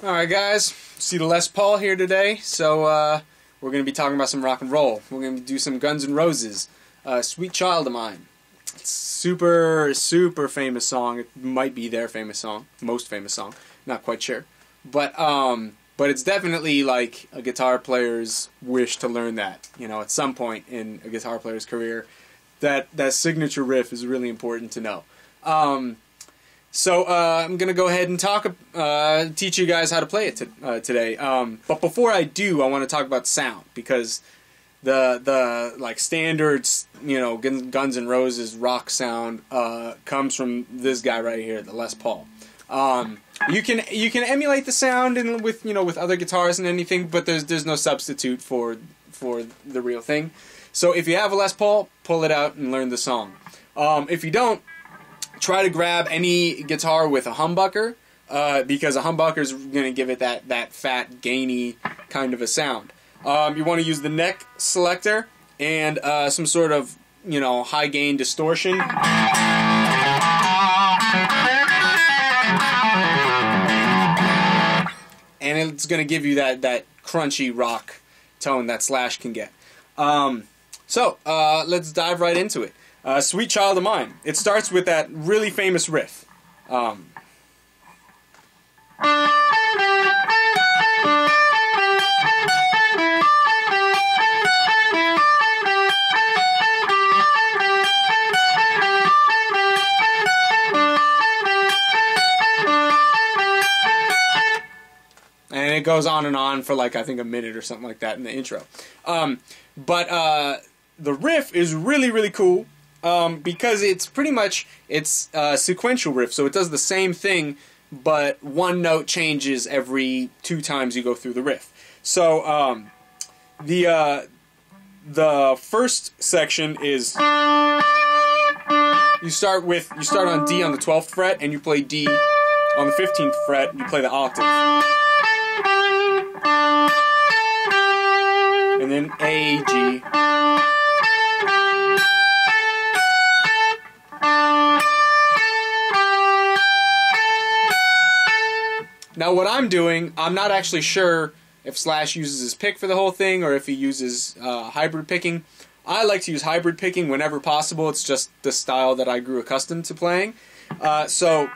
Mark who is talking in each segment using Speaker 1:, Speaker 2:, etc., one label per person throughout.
Speaker 1: Alright guys, see the Les Paul here today, so we're going to be talking about some rock and roll. We're going to do some Guns N' Roses, Sweet Child of Mine. It's super famous song. It might be their famous song, most famous song, not quite sure. But it's definitely like a guitar player's wish to learn that, you know, at some point in a guitar player's career. That signature riff is really important to know. So I'm gonna go ahead and teach you guys how to play it today. But before I do, I want to talk about sound, because the like standard, you know, Guns N' Roses rock sound comes from this guy right here, the Les Paul. You can emulate the sound with other guitars and anything, but there's no substitute for the real thing. So if you have a Les Paul, pull it out and learn the song. If you don't, try to grab any guitar with a humbucker, because a humbucker is going to give it that fat, gainy kind of a sound. You want to use the neck selector and some sort of, you know, high gain distortion. And it's going to give you that crunchy rock tone that Slash can get. So let's dive right into it. Sweet Child of Mine. It starts with that really famous riff. And it goes on and on for like, I think, a minute or something like that in the intro. But the riff is really cool. Because it's pretty much, it's a sequential riff, so it does the same thing, but one note changes every 2 times you go through the riff. So the first section is you start on D on the 12th fret, and you play D on the 15th fret. You play the octave, and then A, G. Now what I'm doing, I'm not actually sure if Slash uses his pick for the whole thing or if he uses hybrid picking. I like to use hybrid picking whenever possible. It's just the style that I grew accustomed to playing. So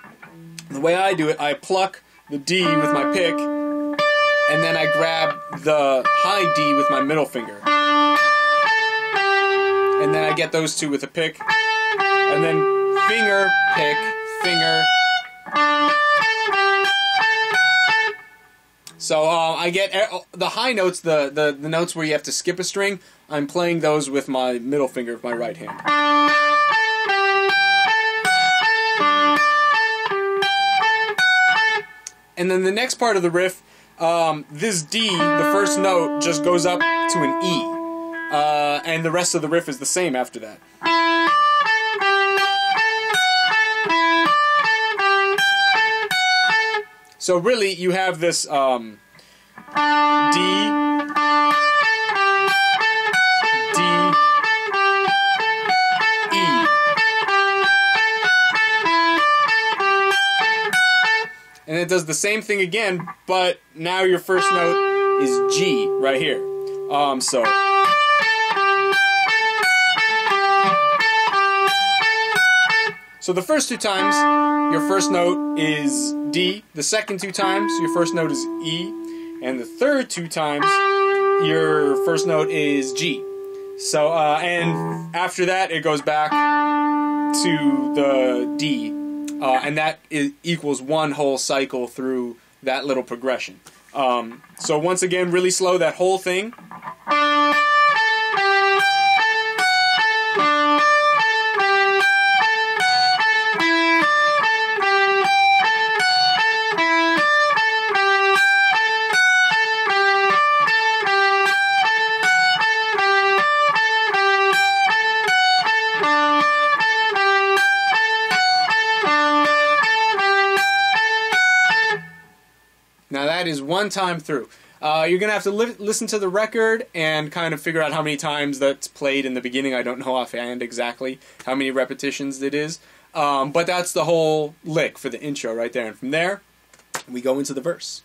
Speaker 1: the way I do it, I pluck the D with my pick, and then I grab the high D with my middle finger. And then I get those two with a pick, and then finger, pick, finger. So I get the high notes, the notes where you have to skip a string. I'm playing those with my middle finger of my right hand. And then the next part of the riff, this D, the first note, just goes up to an E. And the rest of the riff is the same after that. So really, you have this D, D, E. And it does the same thing again, but now your first note is G right here. So the first 2 times, your first note is D. The second 2 times, your first note is E. And the third 2 times, your first note is G. So, and after that, it goes back to the D. And that equals one whole cycle through that little progression. So once again, really slow, that whole thing. Now that is one time through. You're going to have to listen to the record and kind of figure out how many times that's played in the beginning. I don't know offhand exactly how many repetitions it is. But that's the whole lick for the intro right there. And from there, we go into the verse.